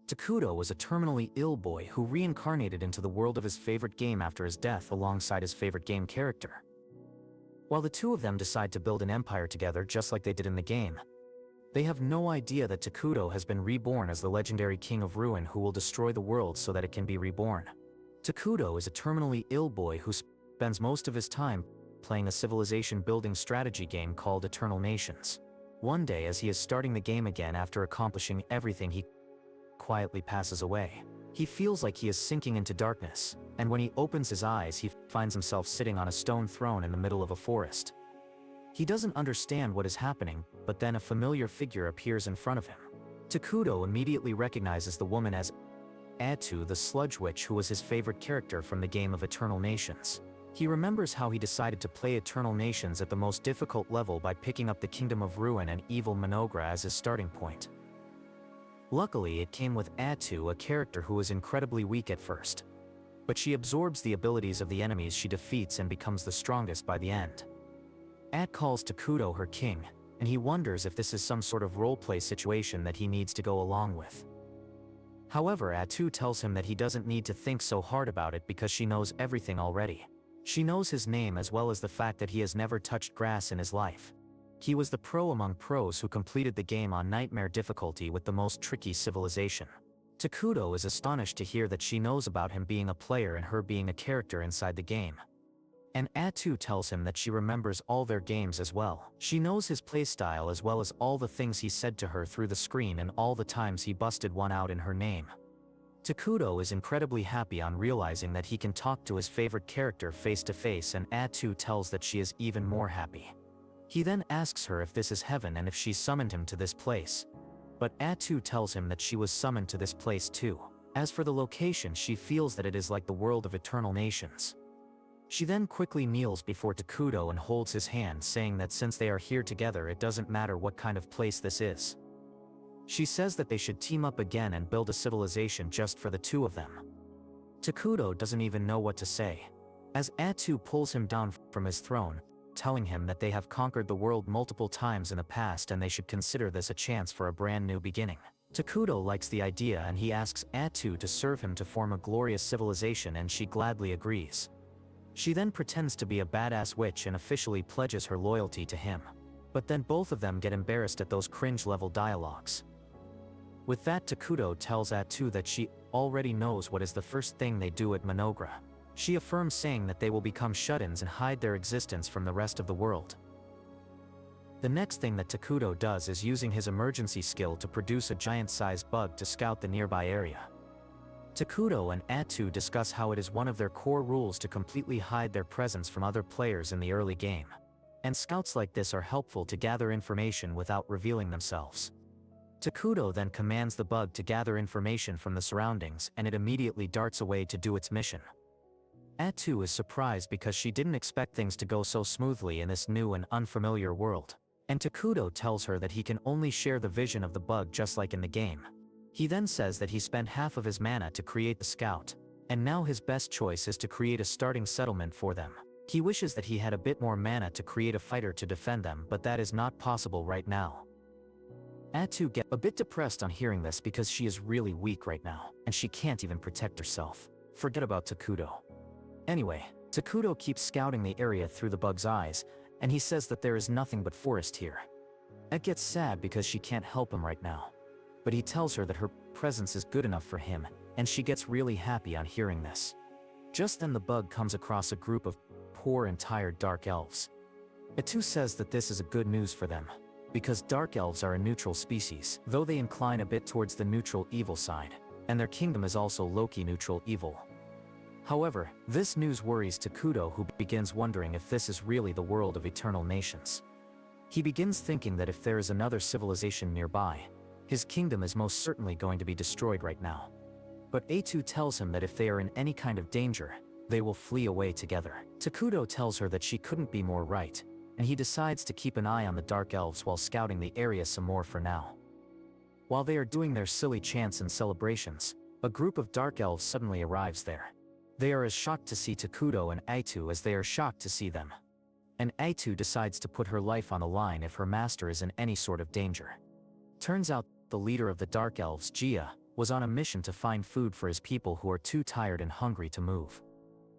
Takudo was a terminally ill boy who reincarnated into the world of his favorite game after his death alongside his favorite game character. While the two of them decide to build an empire together just like they did in the game, they have no idea that Takudo has been reborn as the legendary king of ruin who will destroy the world so that it can be reborn. Takudo is a terminally ill boy who spends most of his time playing a civilization-building strategy game called Eternal Nations. One day, as he is starting the game again after accomplishing everything, he quietly passes away. He feels like he is sinking into darkness, and when he opens his eyes he finds himself sitting on a stone throne in the middle of a forest. He doesn't understand what is happening, but then a familiar figure appears in front of him. Takudo immediately recognizes the woman as Atu, the sludge witch who was his favorite character from the game of Eternal Nations. He remembers how he decided to play Eternal Nations at the most difficult level by picking up the Kingdom of Ruin and Evil Mynoghra as his starting point. Luckily, it came with Atu, a character who was incredibly weak at first. But she absorbs the abilities of the enemies she defeats and becomes the strongest by the end. At calls Takudo her king, and he wonders if this is some sort of roleplay situation that he needs to go along with. However, Atu tells him that he doesn't need to think so hard about it because she knows everything already. She knows his name as well as the fact that he has never touched grass in his life. He was the pro among pros who completed the game on nightmare difficulty with the most tricky civilization. Takudo is astonished to hear that she knows about him being a player and her being a character inside the game. And Atu tells him that she remembers all their games as well. She knows his playstyle as well as all the things he said to her through the screen and all the times he busted one out in her name. Takudo is incredibly happy on realizing that he can talk to his favorite character face to face, and Atu tells that she is even more happy. He then asks her if this is heaven and if she summoned him to this place. But Atu tells him that she was summoned to this place too. As for the location, she feels that it is like the world of Eternal Nations. She then quickly kneels before Takudo and holds his hand, saying that since they are here together it doesn't matter what kind of place this is. She says that they should team up again and build a civilization just for the two of them. Takudo doesn't even know what to say, as Atu pulls him down from his throne, telling him that they have conquered the world multiple times in the past and they should consider this a chance for a brand new beginning. Takudo likes the idea and he asks Atu to serve him to form a glorious civilization, and she gladly agrees. She then pretends to be a badass witch and officially pledges her loyalty to him. But then both of them get embarrassed at those cringe-level dialogues. With that, Takudo tells Atu that she already knows what is the first thing they do at Mynoghra. She affirms, saying that they will become shut-ins and hide their existence from the rest of the world. The next thing that Takudo does is using his emergency skill to produce a giant-sized bug to scout the nearby area. Takudo and Atu discuss how it is one of their core rules to completely hide their presence from other players in the early game. And scouts like this are helpful to gather information without revealing themselves. Takudo then commands the bug to gather information from the surroundings, and it immediately darts away to do its mission. Atu is surprised because she didn't expect things to go so smoothly in this new and unfamiliar world. And Takudo tells her that he can only share the vision of the bug just like in the game. He then says that he spent half of his mana to create the scout, and now his best choice is to create a starting settlement for them. He wishes that he had a bit more mana to create a fighter to defend them, but that is not possible right now. Atu gets a bit depressed on hearing this because she is really weak right now, and she can't even protect herself. Forget about Takudo. Anyway, Takudo keeps scouting the area through the bug's eyes, and he says that there is nothing but forest here. It gets sad because she can't help him right now. But he tells her that her presence is good enough for him, and she gets really happy on hearing this. Just then the bug comes across a group of poor and tired dark elves. Atu says that this is a good news for them, because dark elves are a neutral species, though they incline a bit towards the neutral evil side, and their kingdom is also low-key neutral evil. However, this news worries Takudo, who begins wondering if this is really the world of Eternal Nations. He begins thinking that if there is another civilization nearby, his kingdom is most certainly going to be destroyed right now. But Atu tells him that if they are in any kind of danger, they will flee away together. Takudo tells her that she couldn't be more right, and he decides to keep an eye on the dark elves while scouting the area some more for now. While they are doing their silly chants and celebrations, a group of dark elves suddenly arrives there. They are as shocked to see Takudo and Atu as they are shocked to see them. And Atu decides to put her life on the line if her master is in any sort of danger. Turns out, the leader of the Dark Elves, Gia, was on a mission to find food for his people who are too tired and hungry to move.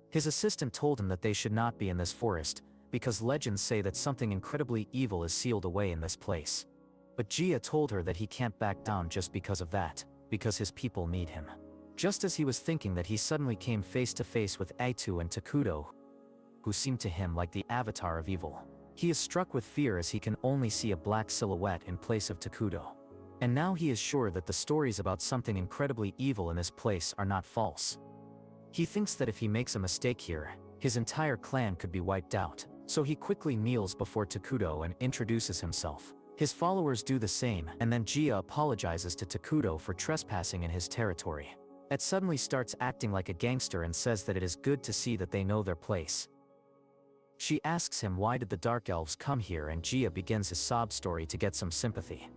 His assistant told him that they should not be in this forest, because legends say that something incredibly evil is sealed away in this place. But Gia told her that he can't back down just because of that, because his people need him. Just as he was thinking that, he suddenly came face to face with Aitu and Takudo, who seemed to him like the avatar of evil. He is struck with fear as he can only see a black silhouette in place of Takudo. And now he is sure that the stories about something incredibly evil in this place are not false. He thinks that if he makes a mistake here, his entire clan could be wiped out, so he quickly kneels before Takudo and introduces himself. His followers do the same, and then Gia apologizes to Takudo for trespassing in his territory. Ed suddenly starts acting like a gangster and says that it is good to see that they know their place. She asks him why did the Dark Elves come here, and Gia begins his sob story to get some sympathy.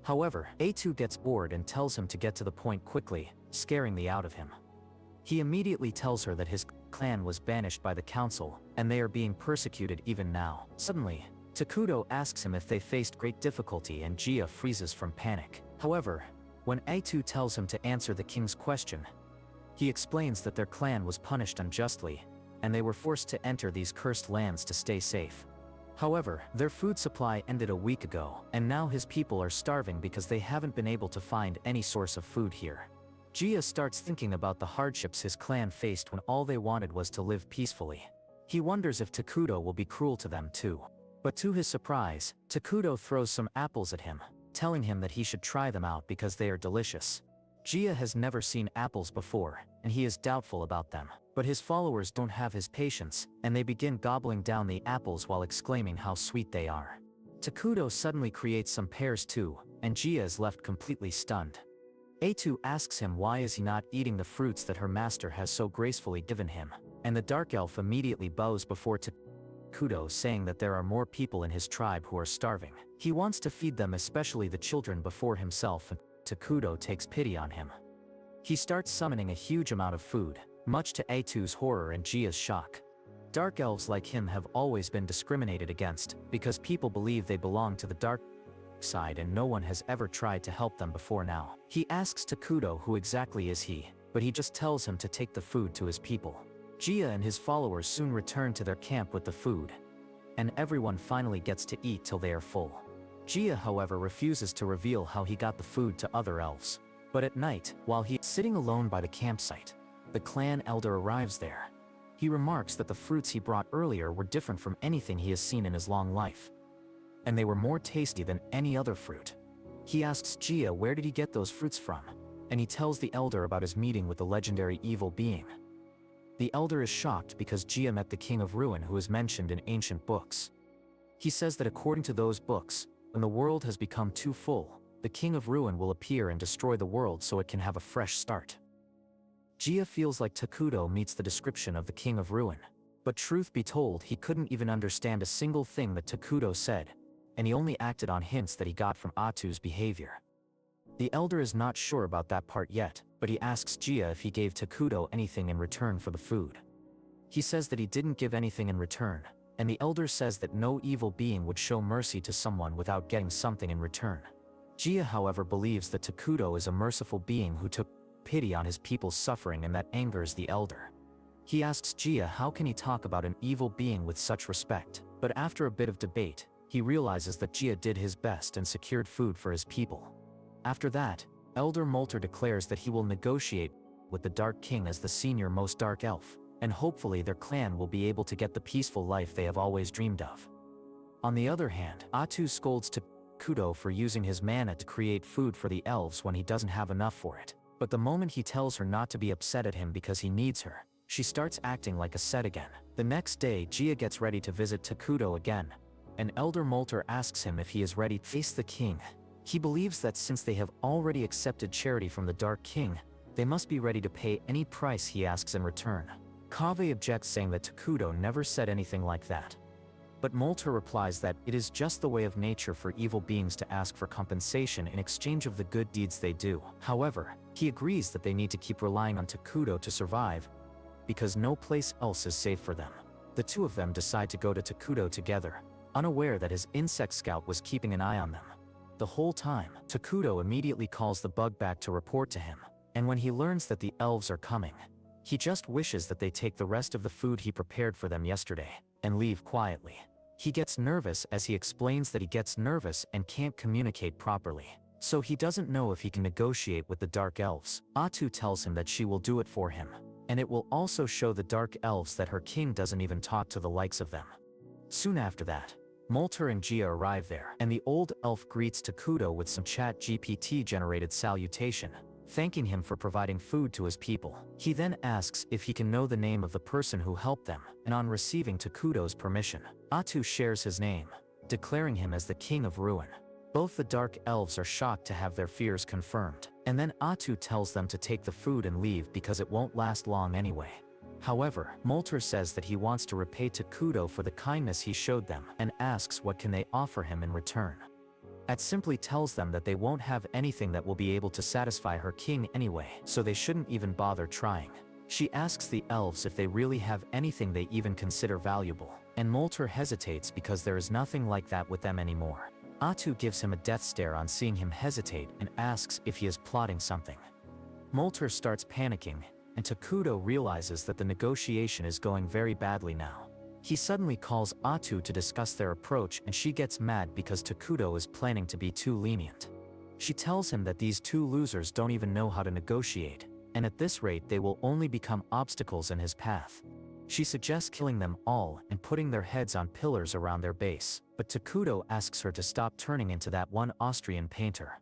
However, Aitu gets bored and tells him to get to the point quickly, scaring the out of him. He immediately tells her that his clan was banished by the council, and they are being persecuted even now. Suddenly, Takudo asks him if they faced great difficulty, and Gia freezes from panic. However, when Aitu tells him to answer the king's question, he explains that their clan was punished unjustly, and they were forced to enter these cursed lands to stay safe. However, their food supply ended a week ago, and now his people are starving because they haven't been able to find any source of food here. Gia starts thinking about the hardships his clan faced when all they wanted was to live peacefully. He wonders if Takudo will be cruel to them too. But to his surprise, Takudo throws some apples at him, telling him that he should try them out because they are delicious. Gia has never seen apples before, and he is doubtful about them. But his followers don't have his patience, and they begin gobbling down the apples while exclaiming how sweet they are. Takudo suddenly creates some pears too, and Gia is left completely stunned. Aitu asks him why is he not eating the fruits that her master has so gracefully given him, and the Dark Elf immediately bows before Takudo, saying that there are more people in his tribe who are starving. He wants to feed them, especially the children, before himself, and Takudo takes pity on him. He starts summoning a huge amount of food, much to Aitu's horror and Gia's shock. Dark elves like him have always been discriminated against, because people believe they belong to the dark side, and no one has ever tried to help them before now. He asks Takudo who exactly is he, but he just tells him to take the food to his people. Gia and his followers soon return to their camp with the food, and everyone finally gets to eat till they are full. Gia, however, refuses to reveal how he got the food to other elves. But at night, while he is sitting alone by the campsite, the clan elder arrives there. He remarks that the fruits he brought earlier were different from anything he has seen in his long life, and they were more tasty than any other fruit. He asks Gia where did he get those fruits from, and he tells the elder about his meeting with the legendary evil being. The elder is shocked because Gia met the King of Ruin, who is mentioned in ancient books. He says that according to those books, when the world has become too full, the King of Ruin will appear and destroy the world so it can have a fresh start. Gia feels like Takudo meets the description of the King of Ruin, but truth be told, he couldn't even understand a single thing that Takudo said, and he only acted on hints that he got from Atu's behavior. The elder is not sure about that part yet, but he asks Gia if he gave Takudo anything in return for the food. He says that he didn't give anything in return, and the elder says that no evil being would show mercy to someone without getting something in return. Gia, however, believes that Takudo is a merciful being who took pity on his people's suffering, and that angers the elder. He asks Gia how can he talk about an evil being with such respect, but after a bit of debate, he realizes that Gia did his best and secured food for his people. After that, Elder Molter declares that he will negotiate with the Dark King as the senior most dark elf, and hopefully their clan will be able to get the peaceful life they have always dreamed of. On the other hand, Atu scolds Takudo for using his mana to create food for the elves when he doesn't have enough for it. But the moment he tells her not to be upset at him because he needs her, she starts acting like a set again. The next day, Gia gets ready to visit Takudo again, and Elder Molter asks him if he is ready to face the king. He believes that since they have already accepted charity from the Dark King, they must be ready to pay any price he asks in return. Kaveh objects, saying that Takudo never said anything like that. But Molter replies that it is just the way of nature for evil beings to ask for compensation in exchange of the good deeds they do. However, he agrees that they need to keep relying on Takudo to survive, because no place else is safe for them. The two of them decide to go to Takudo together, unaware that his insect scout was keeping an eye on them. The whole time, Takudo immediately calls the bug back to report to him, and when he learns that the elves are coming, he just wishes that they take the rest of the food he prepared for them yesterday and leave quietly. He gets nervous as he explains that he gets nervous and can't communicate properly, so he doesn't know if he can negotiate with the Dark Elves. Atu tells him that she will do it for him, and it will also show the Dark Elves that her king doesn't even talk to the likes of them. Soon after that, Molter and Gia arrive there, and the old elf greets Takudo with some ChatGPT-generated salutation, thanking him for providing food to his people. He then asks if he can know the name of the person who helped them, and on receiving Takudo's permission, Atu shares his name, declaring him as the King of Ruin. Both the Dark Elves are shocked to have their fears confirmed, and then Atu tells them to take the food and leave because it won't last long anyway. However, Molter says that he wants to repay Takudo for the kindness he showed them and asks what can they offer him in return. At simply tells them that they won't have anything that will be able to satisfy her king anyway, so they shouldn't even bother trying. She asks the elves if they really have anything they even consider valuable, and Molter hesitates because there is nothing like that with them anymore. Atu gives him a death stare on seeing him hesitate and asks if he is plotting something. Molter starts panicking, and Takudo realizes that the negotiation is going very badly now. He suddenly calls Atu to discuss their approach, and she gets mad because Takudo is planning to be too lenient. She tells him that these two losers don't even know how to negotiate, and at this rate they will only become obstacles in his path. She suggests killing them all and putting their heads on pillars around their base, but Takudo asks her to stop turning into that one Austrian painter.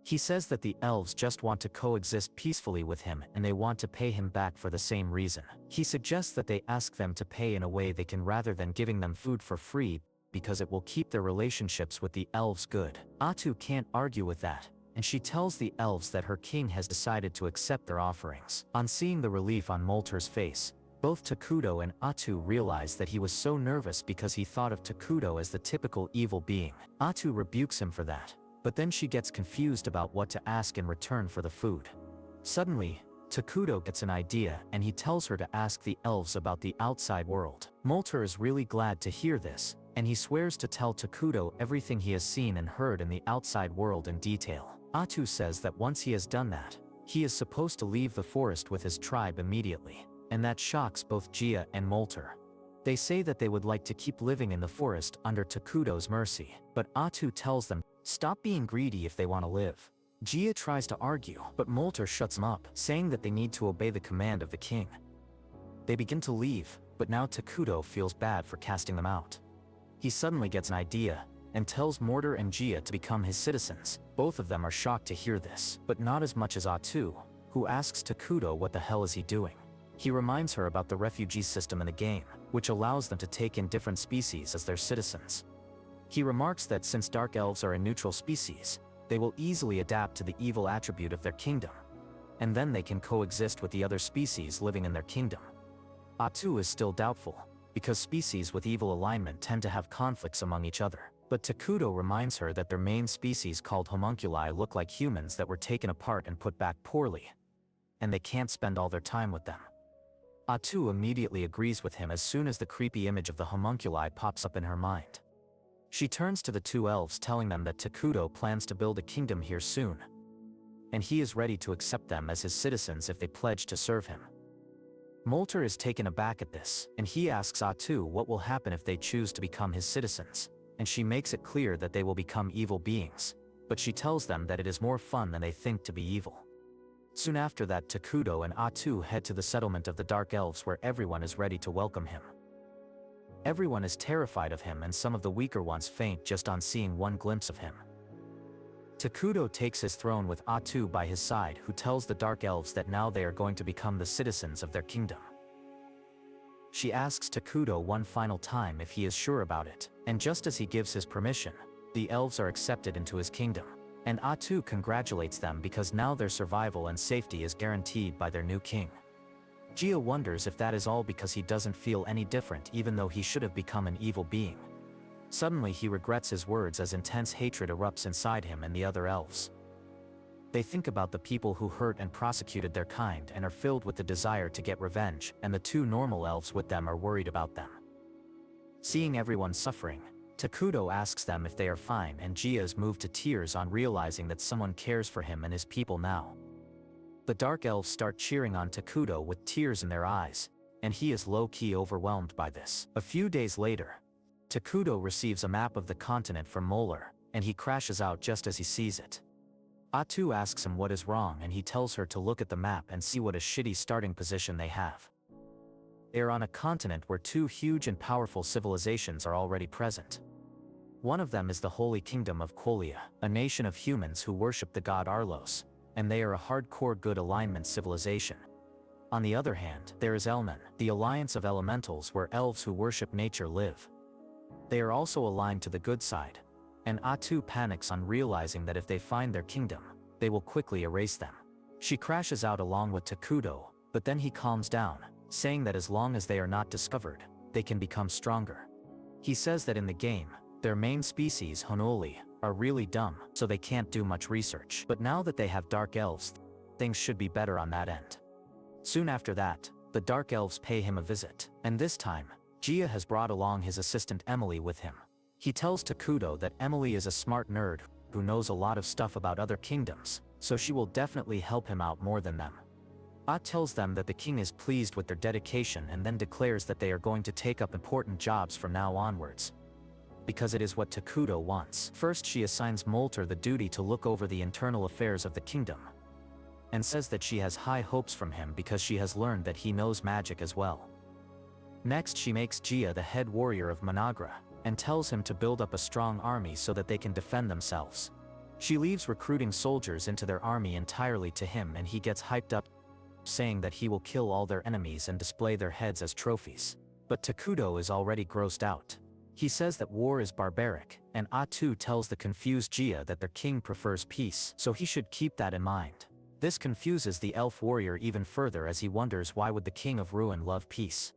He says that the elves just want to coexist peacefully with him and they want to pay him back for the same reason. He suggests that they ask them to pay in a way they can rather than giving them food for free, because it will keep their relationships with the elves good. Atu can't argue with that, and she tells the elves that her king has decided to accept their offerings. On seeing the relief on Molter's face, both Takudo and Atu realize that he was so nervous because he thought of Takudo as the typical evil being. Atu rebukes him for that, but then she gets confused about what to ask in return for the food. Suddenly, Takudo gets an idea and he tells her to ask the elves about the outside world. Molter is really glad to hear this, and he swears to tell Takudo everything he has seen and heard in the outside world in detail. Atu says that once he has done that, he is supposed to leave the forest with his tribe immediately, and that shocks both Gia and Molter. They say that they would like to keep living in the forest under Takudo's mercy, but Atu tells them, stop being greedy if they want to live. Gia tries to argue, but Molter shuts him up, saying that they need to obey the command of the king. They begin to leave, but now Takudo feels bad for casting them out. He suddenly gets an idea, and tells Mortar and Gia to become his citizens. Both of them are shocked to hear this, but not as much as Atu, who asks Takudo what the hell is he doing. He reminds her about the refugee system in the game, which allows them to take in different species as their citizens. He remarks that since Dark Elves are a neutral species, they will easily adapt to the evil attribute of their kingdom, and then they can coexist with the other species living in their kingdom. Atu is still doubtful, because species with evil alignment tend to have conflicts among each other. But Takudo reminds her that their main species called homunculi look like humans that were taken apart and put back poorly, and they can't spend all their time with them. Atu immediately agrees with him as soon as the creepy image of the homunculi pops up in her mind. She turns to the two elves telling them that Takudo plans to build a kingdom here soon, and he is ready to accept them as his citizens if they pledge to serve him. Molter is taken aback at this, and he asks Atu what will happen if they choose to become his citizens, and she makes it clear that they will become evil beings, but she tells them that it is more fun than they think to be evil. Soon after that, Takudo and Atu head to the settlement of the Dark Elves where everyone is ready to welcome him. Everyone is terrified of him and some of the weaker ones faint just on seeing one glimpse of him. Takudo takes his throne with Atu by his side, who tells the Dark Elves that now they are going to become the citizens of their kingdom. She asks Takudo one final time if he is sure about it, and just as he gives his permission, the elves are accepted into his kingdom, and Atu congratulates them because now their survival and safety is guaranteed by their new king. Gia wonders if that is all because he doesn't feel any different even though he should have become an evil being. Suddenly he regrets his words as intense hatred erupts inside him and the other elves. They think about the people who hurt and prosecuted their kind and are filled with the desire to get revenge, and the two normal elves with them are worried about them. Seeing everyone suffering, Takudo asks them if they are fine, and Gia is moved to tears on realizing that someone cares for him and his people now. The Dark Elves start cheering on Takudo with tears in their eyes, and he is low-key overwhelmed by this. A few days later, Takudo receives a map of the continent from Molar, and he crashes out just as he sees it. Atu asks him what is wrong, and he tells her to look at the map and see what a shitty starting position they have. They are on a continent where two huge and powerful civilizations are already present. One of them is the Holy Kingdom of Quolia, a nation of humans who worship the god Arlos, and they are a hardcore good alignment civilization. On the other hand, there is Elmen, the alliance of elementals where elves who worship nature live. They are also aligned to the good side, and Atu panics on realizing that if they find their kingdom, they will quickly erase them. She crashes out along with Takudo, but then he calms down, saying that as long as they are not discovered, they can become stronger. He says that in the game, their main species, Honoli, are really dumb, so they can't do much research. But now that they have Dark Elves, things should be better on that end. Soon after that, the Dark Elves pay him a visit, and this time, Gia has brought along his assistant Emily with him. He tells Takudo that Emily is a smart nerd who knows a lot of stuff about other kingdoms, so she will definitely help him out more than them. Tells them that the king is pleased with their dedication and then declares that they are going to take up important jobs from now onwards, because it is what Takudo wants. First, she assigns Molter the duty to look over the internal affairs of the kingdom, and says that she has high hopes from him because she has learned that he knows magic as well. Next, she makes Gia the head warrior of Mynoghra, and tells him to build up a strong army so that they can defend themselves. She leaves recruiting soldiers into their army entirely to him, and he gets hyped up, saying that he will kill all their enemies and display their heads as trophies. But Takudo is already grossed out. He says that war is barbaric, and Atu tells the confused Gia that their king prefers peace, so he should keep that in mind. This confuses the elf warrior even further as he wonders why would the king of ruin love peace.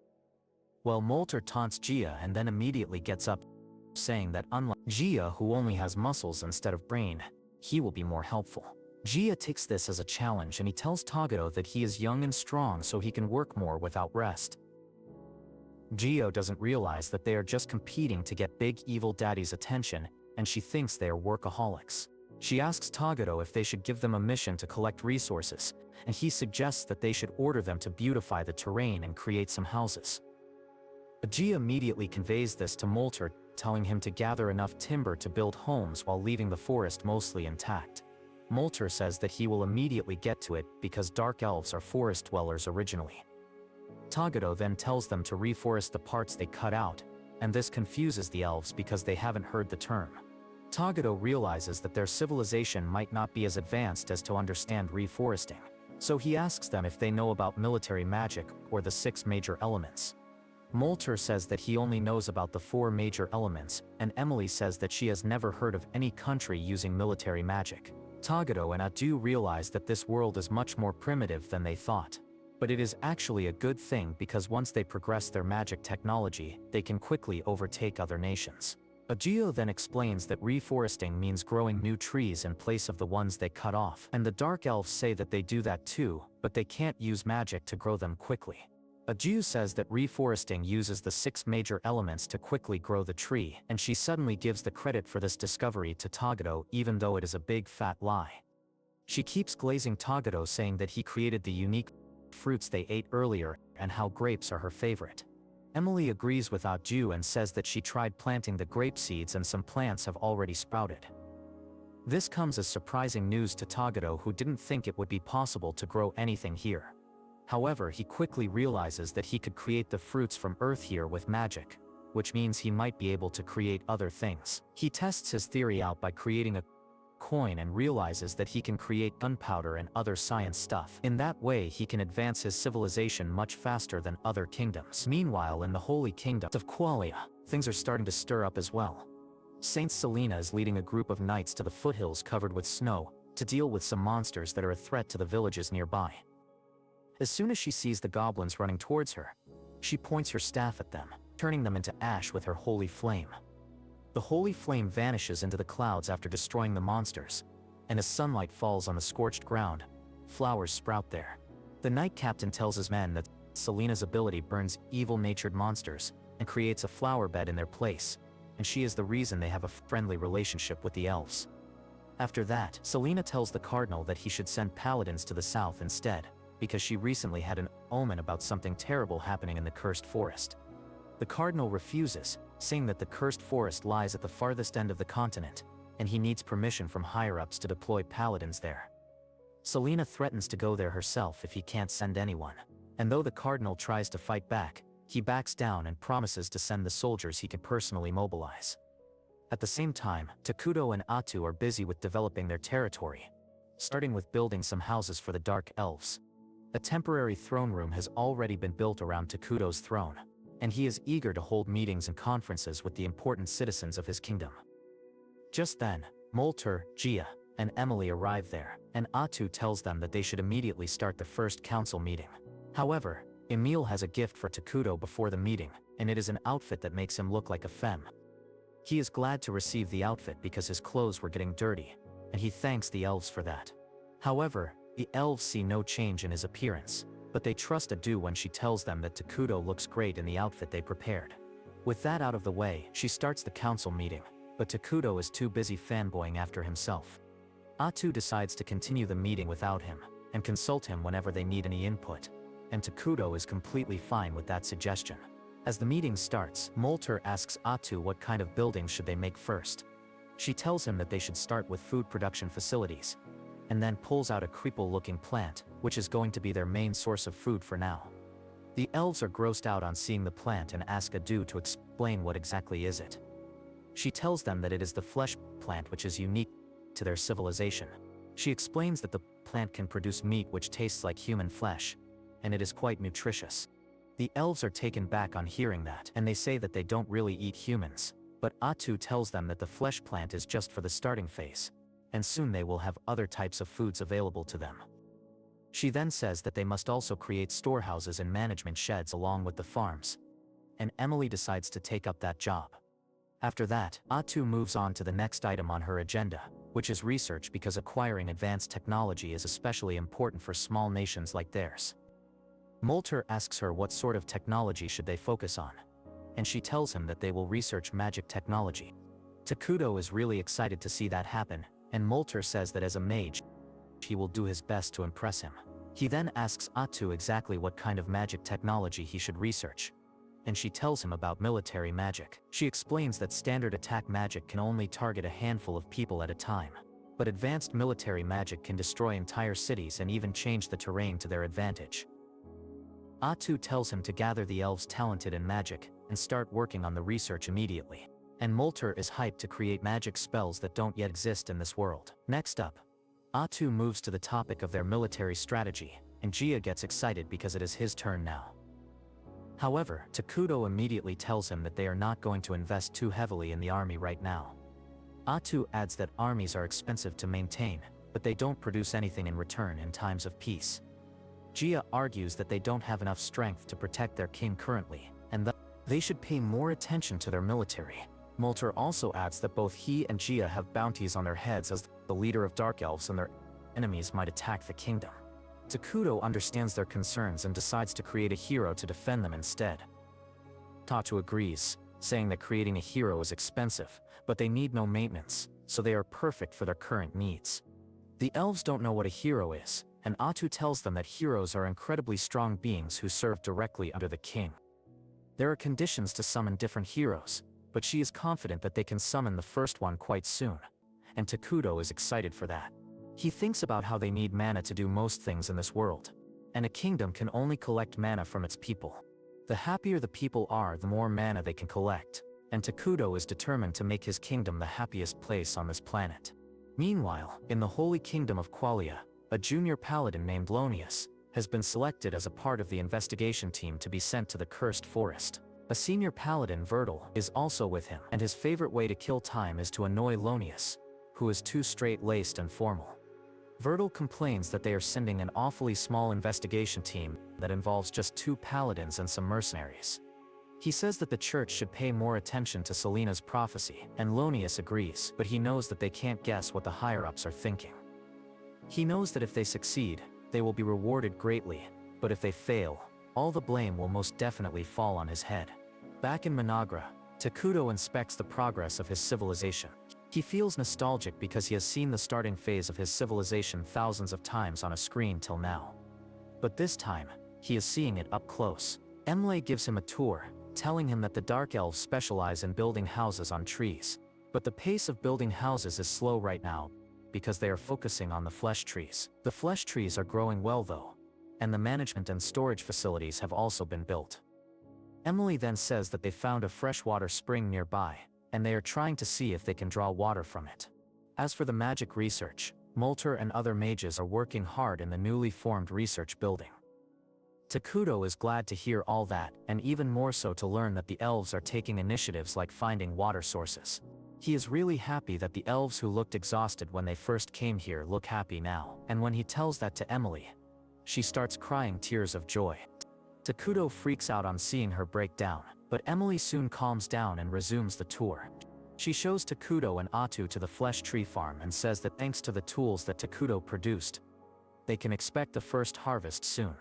Well, Molter taunts Gia and then immediately gets up, saying that unlike Gia, who only has muscles instead of brain, he will be more helpful. Gia takes this as a challenge, and he tells Takudo that he is young and strong so he can work more without rest. Gio doesn't realize that they are just competing to get Big Evil Daddy's attention, and she thinks they are workaholics. She asks Takudo if they should give them a mission to collect resources, and he suggests that they should order them to beautify the terrain and create some houses. Gia immediately conveys this to Molter, telling him to gather enough timber to build homes while leaving the forest mostly intact. Molter says that he will immediately get to it because Dark Elves are forest dwellers originally. Takudo then tells them to reforest the parts they cut out, and this confuses the elves because they haven't heard the term. Takudo realizes that their civilization might not be as advanced as to understand reforesting, so he asks them if they know about military magic or the 6 major elements. Molter says that he only knows about the 4 major elements, and Emily says that she has never heard of any country using military magic. Takudo and Atu realize that this world is much more primitive than they thought. But it is actually a good thing because once they progress their magic technology, they can quickly overtake other nations. Agio then explains that reforesting means growing new trees in place of the ones they cut off, and the Dark Elves say that they do that too, but they can't use magic to grow them quickly. Agio says that reforesting uses the 6 major elements to quickly grow the tree, and she suddenly gives the credit for this discovery to Takudo even though it is a big fat lie. She keeps glazing Takudo, saying that he created the unique fruits they ate earlier and how grapes are her favorite. Emily agrees with Aju and says that she tried planting the grape seeds and some plants have already sprouted. This comes as surprising news to Takudo, who didn't think it would be possible to grow anything here. However, he quickly realizes that he could create the fruits from Earth here with magic, which means he might be able to create other things. He tests his theory out by creating a coin and realizes that he can create gunpowder and other science stuff. In that way, he can advance his civilization much faster than other kingdoms. Meanwhile, in the Holy Kingdom of Qualia, things are starting to stir up as well. Saint Selena is leading a group of knights to the foothills covered with snow to deal with some monsters that are a threat to the villages nearby. As soon as she sees the goblins running towards her, she points her staff at them, turning them into ash with her holy flame. The holy flame vanishes into the clouds after destroying the monsters, and as sunlight falls on the scorched ground, flowers sprout there. The knight captain tells his men that Selena's ability burns evil-natured monsters and creates a flower bed in their place, and she is the reason they have a friendly relationship with the elves. After that, Selena tells the cardinal that he should send paladins to the south instead, because she recently had an omen about something terrible happening in the cursed forest. The cardinal refuses, saying that the cursed forest lies at the farthest end of the continent, and he needs permission from higher-ups to deploy paladins there. Selena threatens to go there herself if he can't send anyone, and though the cardinal tries to fight back, he backs down and promises to send the soldiers he can personally mobilize. At the same time, Takuto and Atu are busy with developing their territory, starting with building some houses for the Dark Elves. A temporary throne room has already been built around Takuto's throne, and he is eager to hold meetings and conferences with the important citizens of his kingdom. Just then, Molter, Gia, and Emily arrive there, and Atu tells them that they should immediately start the first council meeting. However, Emil has a gift for Takuto before the meeting, and it is an outfit that makes him look like a femme. He is glad to receive the outfit because his clothes were getting dirty, and he thanks the elves for that. However, the elves see no change in his appearance, but they trust Adu when she tells them that Takuto looks great in the outfit they prepared. With that out of the way, she starts the council meeting, but Takuto is too busy fanboying after himself. Atu decides to continue the meeting without him, and consult him whenever they need any input, and Takuto is completely fine with that suggestion. As the meeting starts, Molter asks Atu what kind of buildings should they make first. She tells him that they should start with food production facilities, and then pulls out a creeple-looking plant, which is going to be their main source of food for now. The elves are grossed out on seeing the plant and ask Adu to explain what exactly is it. She tells them that it is the flesh plant which is unique to their civilization. She explains that the plant can produce meat which tastes like human flesh, and it is quite nutritious. The elves are taken back on hearing that, and they say that they don't really eat humans, but Atu tells them that the flesh plant is just for the starting phase, and soon they will have other types of foods available to them. She then says that they must also create storehouses and management sheds along with the farms, and Emily decides to take up that job. After that, Atu moves on to the next item on her agenda, which is research, because acquiring advanced technology is especially important for small nations like theirs. Molter asks her what sort of technology should they focus on, and she tells him that they will research magic technology. Takuto is really excited to see that happen, and Molter says that as a mage, he will do his best to impress him. He then asks Atu exactly what kind of magic technology he should research, and she tells him about military magic. She explains that standard attack magic can only target a handful of people at a time, but advanced military magic can destroy entire cities and even change the terrain to their advantage. Atu tells him to gather the elves talented in magic and start working on the research immediately. And Molter is hyped to create magic spells that don't yet exist in this world. Next up, Atu moves to the topic of their military strategy, and Gia gets excited because it is his turn now. However, Takuto immediately tells him that they are not going to invest too heavily in the army right now. Atu adds that armies are expensive to maintain, but they don't produce anything in return in times of peace. Gia argues that they don't have enough strength to protect their king currently, and that they should pay more attention to their military. Molter also adds that both he and Gia have bounties on their heads as the leader of Dark Elves, and their enemies might attack the kingdom. Takuto understands their concerns and decides to create a hero to defend them instead. Tatu agrees, saying that creating a hero is expensive, but they need no maintenance, so they are perfect for their current needs. The elves don't know what a hero is, and Atu tells them that heroes are incredibly strong beings who serve directly under the king. There are conditions to summon different heroes, but she is confident that they can summon the first one quite soon, and Takuto is excited for that. He thinks about how they need mana to do most things in this world, and a kingdom can only collect mana from its people. The happier the people are, the more mana they can collect, and Takuto is determined to make his kingdom the happiest place on this planet. Meanwhile, in the Holy Kingdom of Qualia, a junior paladin named Lonius has been selected as a part of the investigation team to be sent to the Cursed Forest. A senior paladin, Vertil, is also with him, and his favorite way to kill time is to annoy Lonius, who is too straight-laced and formal. Vertil complains that they are sending an awfully small investigation team that involves just 2 paladins and some mercenaries. He says that the church should pay more attention to Selena's prophecy, and Lonius agrees, but he knows that they can't guess what the higher-ups are thinking. He knows that if they succeed, they will be rewarded greatly, but if they fail, all the blame will most definitely fall on his head. Back in Mynoghra, Takudo inspects the progress of his civilization. He feels nostalgic because he has seen the starting phase of his civilization thousands of times on a screen till now. But this time, he is seeing it up close. Emily gives him a tour, telling him that the Dark Elves specialize in building houses on trees. But the pace of building houses is slow right now, because they are focusing on the flesh trees. The flesh trees are growing well though, and the management and storage facilities have also been built. Emily then says that they found a freshwater spring nearby, and they are trying to see if they can draw water from it. As for the magic research, Molter and other mages are working hard in the newly formed research building. Takudo is glad to hear all that, and even more so to learn that the elves are taking initiatives like finding water sources. He is really happy that the elves who looked exhausted when they first came here look happy now, and when he tells that to Emily, she starts crying tears of joy. Takudo freaks out on seeing her break down, but Emily soon calms down and resumes the tour. She shows Takudo and Atu to the flesh tree farm and says that thanks to the tools that Takudo produced, they can expect the first harvest soon.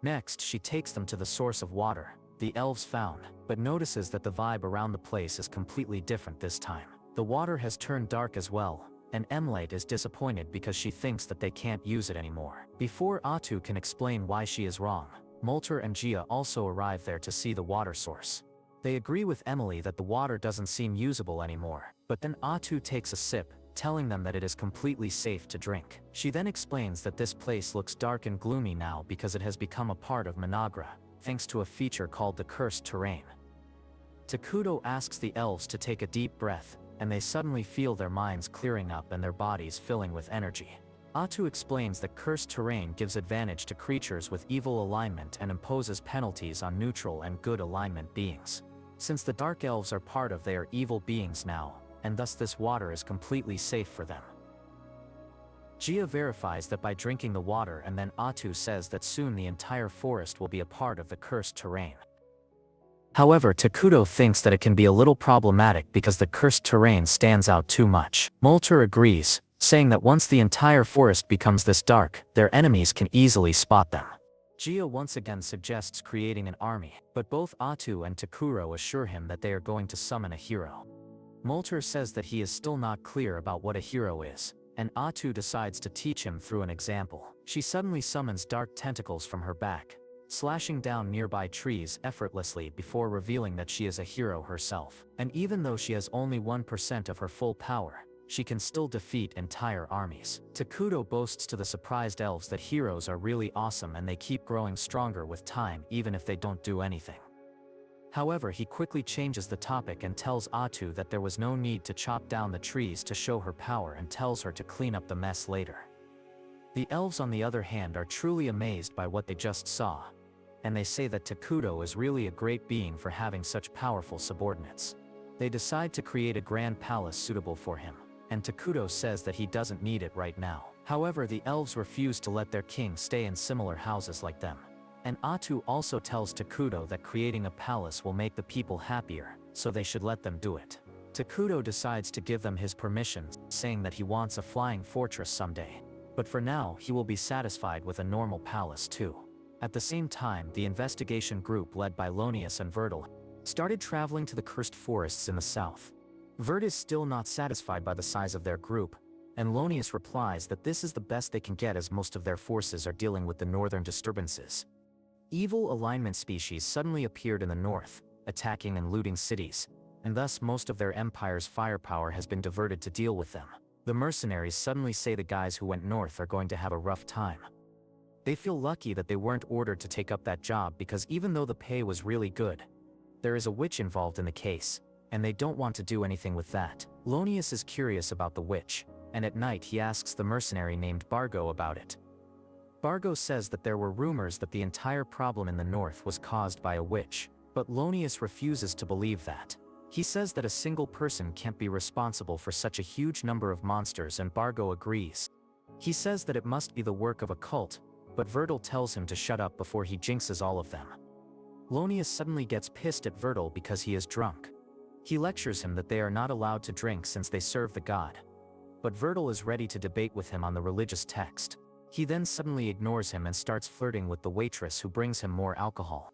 Next, she takes them to the source of water the elves found, but notices that the vibe around the place is completely different this time. The water has turned dark as well, and Emily is disappointed because she thinks that they can't use it anymore. Before Atu can explain why she is wrong, Molter and Gia also arrive there to see the water source. They agree with Emily that the water doesn't seem usable anymore, but then Atu takes a sip, telling them that it is completely safe to drink. She then explains that this place looks dark and gloomy now because it has become a part of Mynoghra, thanks to a feature called the Cursed Terrain. Takudo asks the elves to take a deep breath, and they suddenly feel their minds clearing up and their bodies filling with energy. Atu explains that Cursed Terrain gives advantage to creatures with evil alignment and imposes penalties on neutral and good alignment beings. Since the Dark Elves are part of their evil beings now, and thus this water is completely safe for them. Gia verifies that by drinking the water, and then Atu says that soon the entire forest will be a part of the Cursed Terrain. However, Takudo thinks that it can be a little problematic because the Cursed Terrain stands out too much. Molter agrees, saying that once the entire forest becomes this dark, their enemies can easily spot them. Gia once again suggests creating an army, but both Atu and Takuro assure him that they are going to summon a hero. Molter says that he is still not clear about what a hero is, and Atu decides to teach him through an example. She suddenly summons dark tentacles from her back, slashing down nearby trees effortlessly before revealing that she is a hero herself. And even though she has only 1% of her full power, she can still defeat entire armies. Takudo boasts to the surprised elves that heroes are really awesome and they keep growing stronger with time even if they don't do anything. However, he quickly changes the topic and tells Atu that there was no need to chop down the trees to show her power and tells her to clean up the mess later. The elves on the other hand are truly amazed by what they just saw, and they say that Takudo is really a great being for having such powerful subordinates. They decide to create a grand palace suitable for him, and Takudo says that he doesn't need it right now. However, the elves refuse to let their king stay in similar houses like them. And Atu also tells Takudo that creating a palace will make the people happier, so they should let them do it. Takudo decides to give them his permission, saying that he wants a flying fortress someday. But for now, he will be satisfied with a normal palace too. At the same time, the investigation group led by Lonius and Verdal started traveling to the cursed forests in the south. Verd is still not satisfied by the size of their group, and Lonius replies that this is the best they can get as most of their forces are dealing with the northern disturbances. Evil alignment species suddenly appeared in the north, attacking and looting cities, and thus most of their empire's firepower has been diverted to deal with them. The mercenaries suddenly say the guys who went north are going to have a rough time. They feel lucky that they weren't ordered to take up that job because even though the pay was really good, there is a witch involved in the case, and they don't want to do anything with that. Lonius is curious about the witch, and at night he asks the mercenary named Bargo about it. Bargo says that there were rumors that the entire problem in the north was caused by a witch, but Lonius refuses to believe that. He says that a single person can't be responsible for such a huge number of monsters, and Bargo agrees. He says that it must be the work of a cult, but Verdal tells him to shut up before he jinxes all of them. Lonius suddenly gets pissed at Verdal because he is drunk. He lectures him that they are not allowed to drink since they serve the god. But Verdal is ready to debate with him on the religious text. He then suddenly ignores him and starts flirting with the waitress who brings him more alcohol.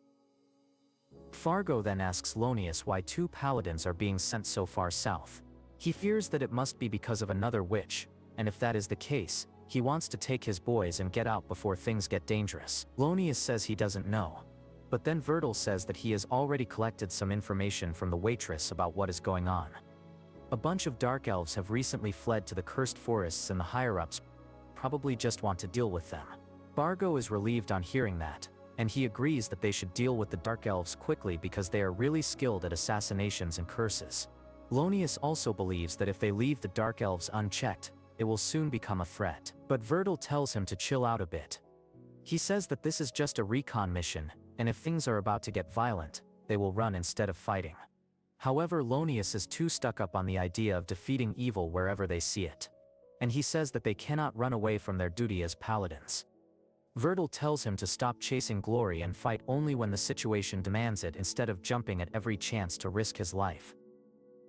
Fargo then asks Lonius why 2 paladins are being sent so far south. He fears that it must be because of another witch, and if that is the case, he wants to take his boys and get out before things get dangerous. Lonius says he doesn't know. But then Vertil says that he has already collected some information from the waitress about what is going on. A bunch of dark elves have recently fled to the cursed forests and the higher-ups probably just want to deal with them. Fargo is relieved on hearing that, and he agrees that they should deal with the dark elves quickly because they are really skilled at assassinations and curses. Lonius also believes that if they leave the dark elves unchecked, it will soon become a threat. But Vertil tells him to chill out a bit. He says that this is just a recon mission, and if things are about to get violent, they will run instead of fighting. However, Lonius is too stuck up on the idea of defeating evil wherever they see it. And he says that they cannot run away from their duty as paladins. Vertil tells him to stop chasing glory and fight only when the situation demands it instead of jumping at every chance to risk his life.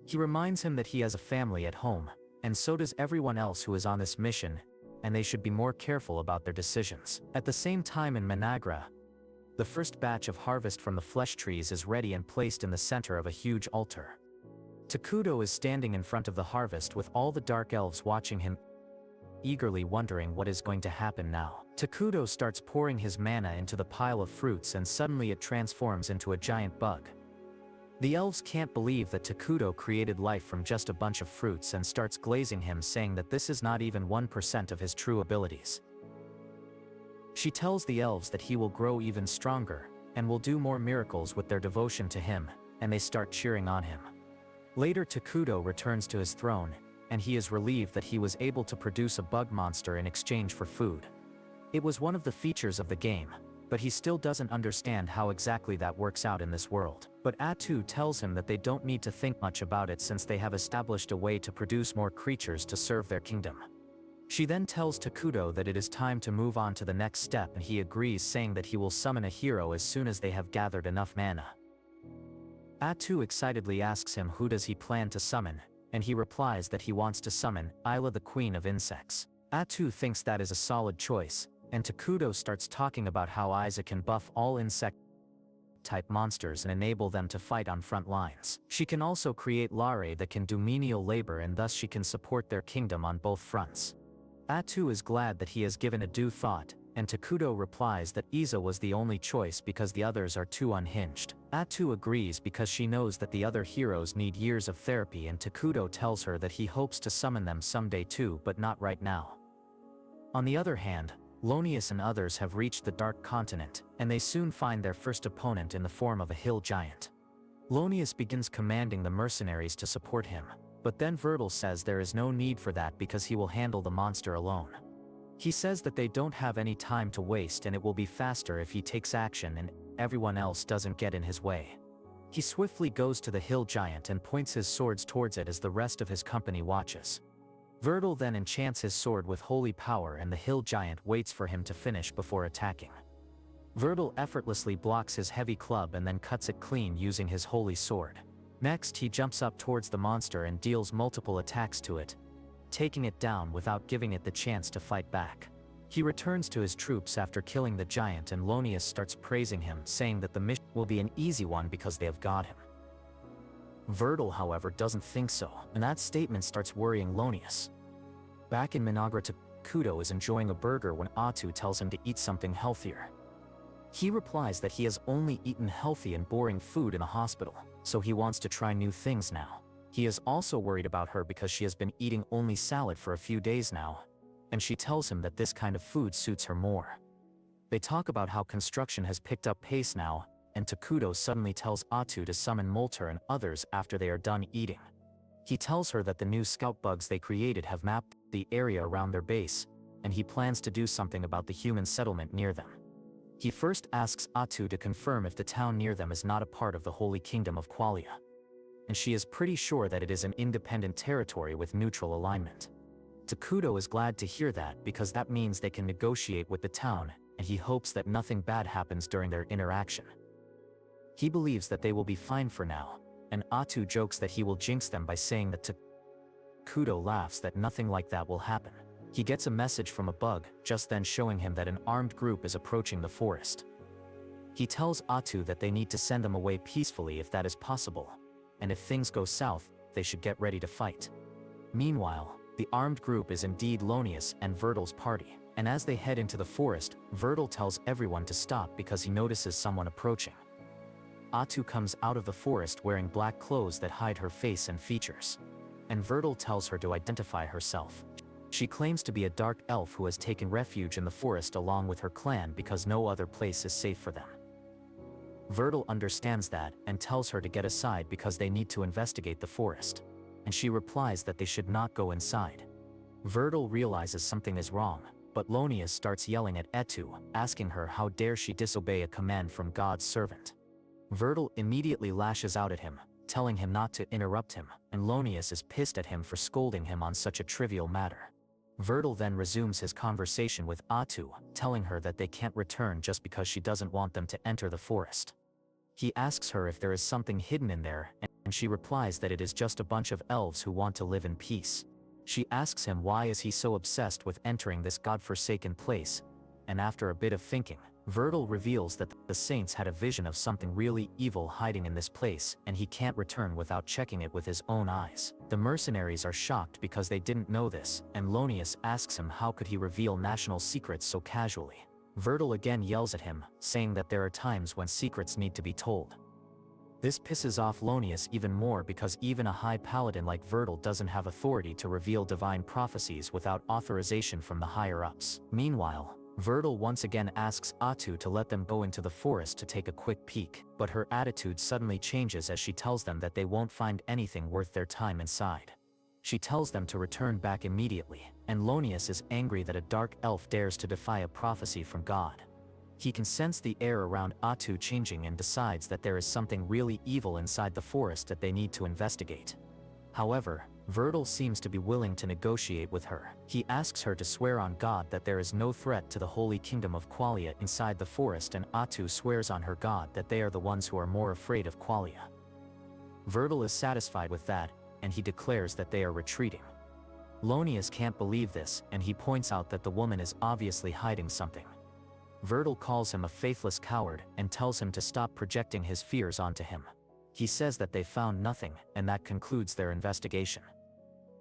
He reminds him that he has a family at home, and so does everyone else who is on this mission, and they should be more careful about their decisions. At the same time in Mynoghra, the first batch of harvest from the flesh trees is ready and placed in the center of a huge altar. Takudo is standing in front of the harvest with all the dark elves watching him, eagerly wondering what is going to happen now. Takudo starts pouring his mana into the pile of fruits and suddenly it transforms into a giant bug. The elves can't believe that Takudo created life from just a bunch of fruits and starts glazing him, saying that this is not even 1% of his true abilities. She tells the elves that he will grow even stronger, and will do more miracles with their devotion to him, and they start cheering on him. Later Takudo returns to his throne, and he is relieved that he was able to produce a bug monster in exchange for food. It was one of the features of the game, but he still doesn't understand how exactly that works out in this world. But Atu tells him that they don't need to think much about it since they have established a way to produce more creatures to serve their kingdom. She then tells Takudo that it is time to move on to the next step, and he agrees, saying that he will summon a hero as soon as they have gathered enough mana. Atu excitedly asks him who does he plan to summon, and he replies that he wants to summon Isla, the queen of insects. Atu thinks that is a solid choice, and Takudo starts talking about how Isa can buff all insect-type monsters and enable them to fight on front lines. She can also create Lare that can do menial labor, and thus she can support their kingdom on both fronts. Atu is glad that he has given a due thought, and Takudo replies that Isa was the only choice because the others are too unhinged. Atu agrees because she knows that the other heroes need years of therapy, and Takudo tells her that he hopes to summon them someday too, but not right now. On the other hand, Lonius and others have reached the Dark Continent, and they soon find their first opponent in the form of a hill giant. Lonius begins commanding the mercenaries to support him, but then Vertil says there is no need for that because he will handle the monster alone. He says that they don't have any time to waste and it will be faster if he takes action and everyone else doesn't get in his way. He swiftly goes to the hill giant and points his swords towards it as the rest of his company watches. Vertil then enchants his sword with holy power, and the hill giant waits for him to finish before attacking. Vertil effortlessly blocks his heavy club and then cuts it clean using his holy sword. Next he jumps up towards the monster and deals multiple attacks to it, taking it down without giving it the chance to fight back. He returns to his troops after killing the giant, and Lonius starts praising him, saying that the mission will be an easy one because they have got him. Vertil, however, doesn't think so, and that statement starts worrying Lonius. Back in Mynoghra, Takudo is enjoying a burger when Atu tells him to eat something healthier. He replies that he has only eaten healthy and boring food in the hospital, so he wants to try new things now. He is also worried about her because she has been eating only salad for a few days now, and she tells him that this kind of food suits her more. They talk about how construction has picked up pace now, and Takudo suddenly tells Atu to summon Molter and others after they are done eating. He tells her that the new scout bugs they created have mapped the area around their base, and he plans to do something about the human settlement near them. He first asks Atu to confirm if the town near them is not a part of the Holy Kingdom of Qualia, and she is pretty sure that it is an independent territory with neutral alignment. Takudo is glad to hear that because that means they can negotiate with the town, and he hopes that nothing bad happens during their interaction. He believes that they will be fine for now, and Atu jokes that he will jinx them by saying that. Takudo laughs that nothing like that will happen. He gets a message from a bug just then showing him that an armed group is approaching the forest. He tells Atu that they need to send them away peacefully if that is possible, and if things go south, they should get ready to fight. Meanwhile, the armed group is indeed Lonius and Vertil's party, and as they head into the forest, Vertil tells everyone to stop because he notices someone approaching. Atu comes out of the forest wearing black clothes that hide her face and features, and Vertil tells her to identify herself. She claims to be a dark elf who has taken refuge in the forest along with her clan because no other place is safe for them. Vertil understands that and tells her to get aside because they need to investigate the forest, and she replies that they should not go inside. Vertil realizes something is wrong, but Lonius starts yelling at Etu, asking her how dare she disobey a command from God's servant. Vertil immediately lashes out at him, telling him not to interrupt him, and Lonius is pissed at him for scolding him on such a trivial matter. Vertil then resumes his conversation with Atu, telling her that they can't return just because she doesn't want them to enter the forest. He asks her if there is something hidden in there, and she replies that it is just a bunch of elves who want to live in peace. She asks him why is he so obsessed with entering this godforsaken place, and after a bit of thinking, Vertil reveals that the saints had a vision of something really evil hiding in this place, and he can't return without checking it with his own eyes. The mercenaries are shocked because they didn't know this, and Lonius asks him how could he reveal national secrets so casually. Vertil again yells at him, saying that there are times when secrets need to be told. This pisses off Lonius even more because even a high paladin like Vertil doesn't have authority to reveal divine prophecies without authorization from the higher-ups. Meanwhile, Vertil once again asks Atu to let them go into the forest to take a quick peek, but her attitude suddenly changes as she tells them that they won't find anything worth their time inside. She tells them to return back immediately, and Lonius is angry that a dark elf dares to defy a prophecy from God. He can sense the air around Atu changing and decides that there is something really evil inside the forest that they need to investigate. However, Vertil seems to be willing to negotiate with her. He asks her to swear on God that there is no threat to the holy kingdom of Qualia inside the forest, and Atu swears on her God that they are the ones who are more afraid of Qualia. Vertil is satisfied with that, and he declares that they are retreating. Lonius can't believe this, and he points out that the woman is obviously hiding something. Vertil calls him a faithless coward and tells him to stop projecting his fears onto him. He says that they found nothing, and that concludes their investigation.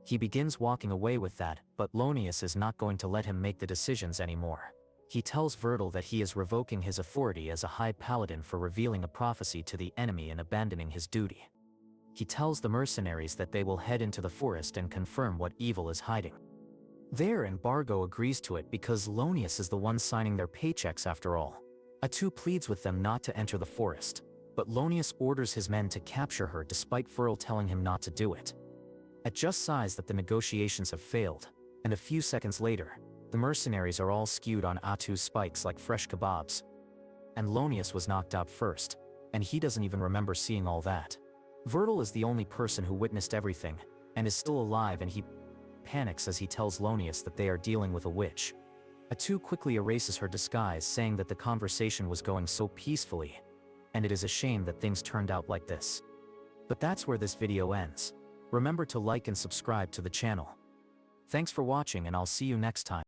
He begins walking away with that, but Lonius is not going to let him make the decisions anymore. He tells Vertil that he is revoking his authority as a high paladin for revealing a prophecy to the enemy and abandoning his duty. He tells the mercenaries that they will head into the forest and confirm what evil is hiding. There, Bargo agrees to it because Lonius is the one signing their paychecks after all. Atu pleads with them not to enter the forest, but Lonius orders his men to capture her despite Vertil telling him not to do it. It just sighs that the negotiations have failed, and a few seconds later, the mercenaries are all skewed on Atu's spikes like fresh kebabs. And Lonius was knocked out first, and he doesn't even remember seeing all that. Vertil is the only person who witnessed everything, and is still alive, and he panics as he tells Lonius that they are dealing with a witch. Atu quickly erases her disguise, saying that the conversation was going so peacefully, and it is a shame that things turned out like this. But that's where this video ends. Remember to like and subscribe to the channel. Thanks for watching, and I'll see you next time.